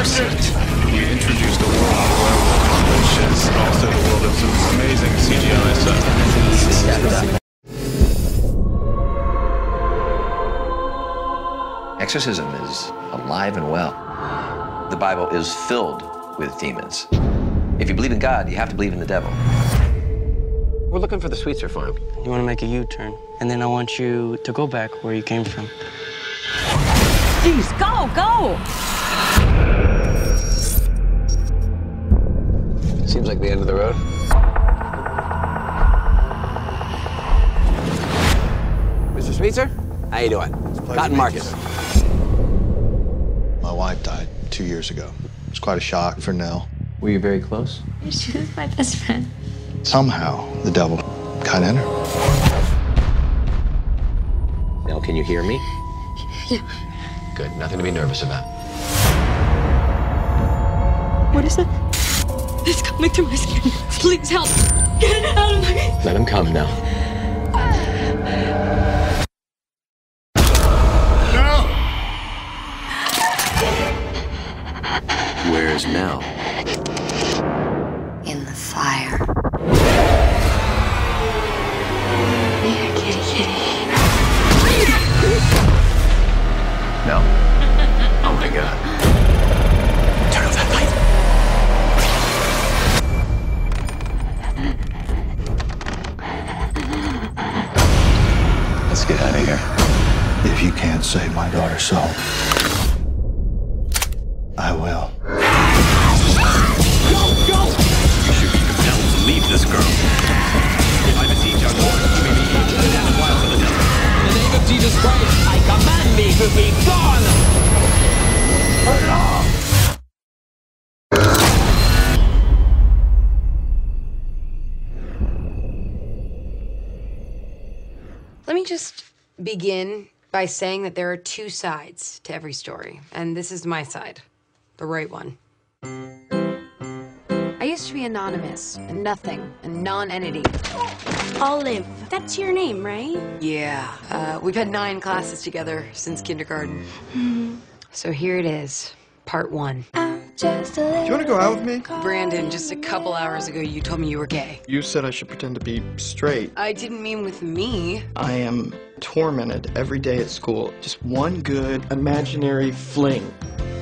Parasite. We introduced a world of werewolves, which is also the world of some amazing CGI stuff. Exorcism is alive and well. The Bible is filled with demons. If you believe in God, you have to believe in the devil. We're looking for the Sweetser farm. You want to make a U-turn, and then I want you to go back where you came from. Jeez, go, go! Seems like the end of the road. Mr. Sweetser, how you doing? Cotton Marcus. My wife died 2 years ago. It was quite a shock for Nell. Were you very close? She was my best friend. Somehow, the devil got in her. Nell, can you hear me? Yeah. Good, nothing to be nervous about. What is it? It's coming through my skin. Please help. Get it out of my... Let him come now. Where's Nell? In the fire. Here, kitty, kitty. Nell. Oh my God. Turn off that light. Let's get out of here. If you can't save my daughter's soul, I will. Go, go! You should be compelled to leave this girl. If I beseech our Lord, you may be able to down wild for the devil. In the name of Jesus Christ, I command me to be gone! Turn it off! Let me just begin by saying that there are two sides to every story, and this is my side, the right one. I used to be anonymous, a nothing, a non-entity. Olive, that's your name, right? Yeah, we've had 9 classes together since kindergarten. So here it is, part 1. Do you want to go out with me? Brandon, just a couple hours ago, you told me you were gay. You said I should pretend to be straight. I didn't mean with me. I am tormented every day at school. Just one good imaginary fling.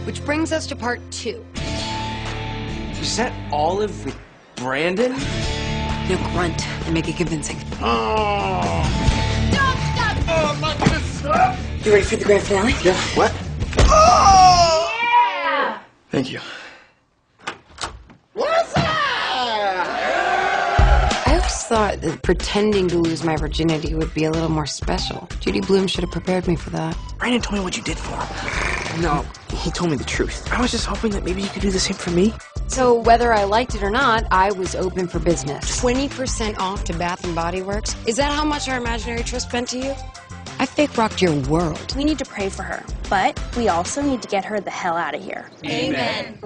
Which brings us to part 2. Is that Olive with Brandon? Now grunt and make it convincing. Oh! Don't stop! Oh, my goodness! You ready for the grand finale? Yeah, what? Oh! Yeah! Thank you. What's that? I always thought that pretending to lose my virginity would be a little more special. Judy Blume should have prepared me for that. Brandon told me what you did for him. No, he told me the truth. I was just hoping that maybe you could do the same for me. So whether I liked it or not, I was open for business. 20% off to Bath & Body Works. Is that how much our imaginary trust meant to you? I fake rocked your world. We need to pray for her, but we also need to get her the hell out of here. Amen.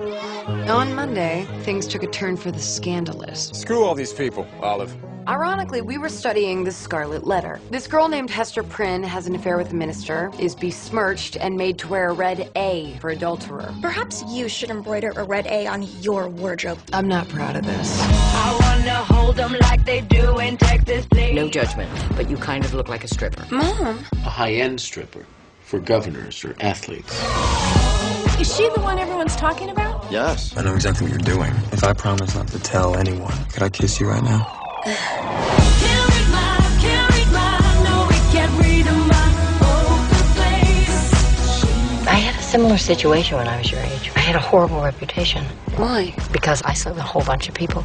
On Monday, things took a turn for the scandalous. Screw all these people, Olive. Ironically, we were studying the Scarlet Letter. This girl named Hester Prynne has an affair with the minister, is besmirched, and made to wear a red A for adulterer. Perhaps you should embroider a red A on your wardrobe. I'm not proud of this. I wanna hold them like they do in Texas, please. No judgment, but you kind of look like a stripper. Mom! A high-end stripper for governors or athletes. Is she the one everyone's talking about? Yes. I know exactly what you're doing. If I promise not to tell anyone, could I kiss you right now? I had a similar situation when I was your age. I had a horrible reputation. Why? Because I slept with a whole bunch of people,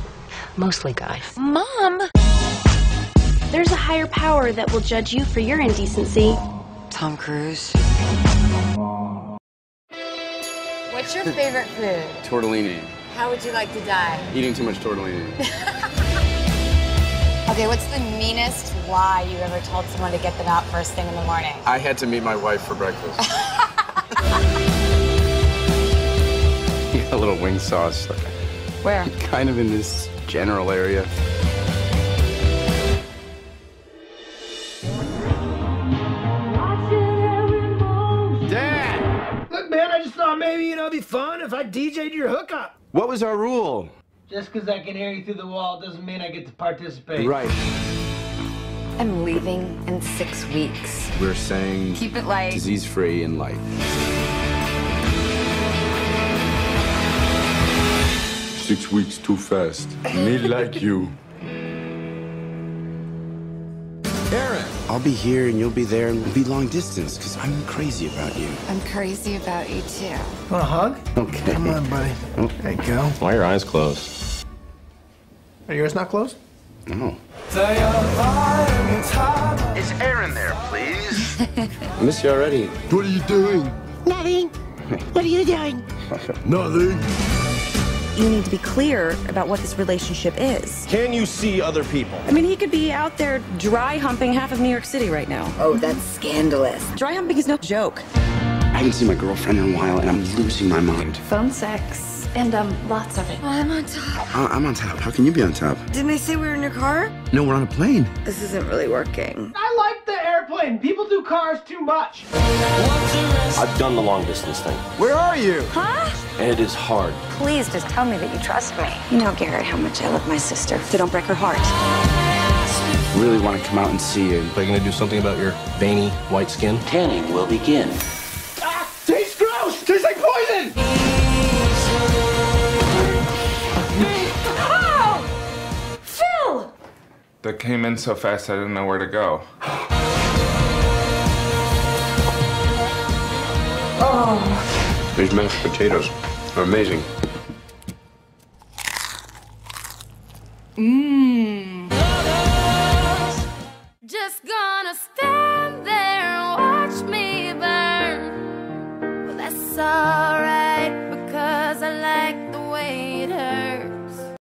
mostly guys. Mom! There's a higher power that will judge you for your indecency. Tom Cruise. What's your favorite food? Tortellini. How would you like to die? Eating too much tortellini. Okay, what's the meanest lie you ever told someone to get them out first thing in the morning? I had to meet my wife for breakfast. A little wing sauce. Where? Kind of in this general area. Dad! Look, man, I just thought thought maybe, it'd be fun if I DJ'd your hookup. What was our rule? Just because I can hear you through the wall doesn't mean I get to participate. Right. I'm leaving in 6 weeks. We're saying Keep it light. disease-free and light. 6 weeks too fast. Me like you. Aaron. I'll be here and you'll be there and we'll be long distance because I'm crazy about you. I'm crazy about you too. Want a hug? Okay. Come on, buddy. There you go. Why are your eyes closed? Are yours not closed? No. Is Aaron there, please? I miss you already. What are you doing? Nothing. What are you doing? Nothing. You need to be clear about what this relationship is. Can you see other people? I mean, he could be out there dry humping half of New York City right now. Oh, that's scandalous. Dry humping is no joke. I haven't seen my girlfriend in a while and I'm losing my mind. Phone sex. And, lots of it. I'm on top. I'm on top. How can you be on top? Didn't I say we were in your car? No, we're on a plane. This isn't really working. I like the airplane. People do cars too much. I've done the long distance thing. Where are you? Huh? And it is hard. Please just tell me that you trust me. You know, Garrett, how much I love my sister. So don't break her heart. Really want to come out and see you. Are you gonna do something about your veiny white skin? Tanning will begin. Ah, tastes gross. Tastes like poison. Oh! Phil! That came in so fast I didn't know where to go. Oh. These mashed potatoes are amazing. Mmm. Just gonna stand there and watch me burn. Well, that's alright because I like the way it hurts.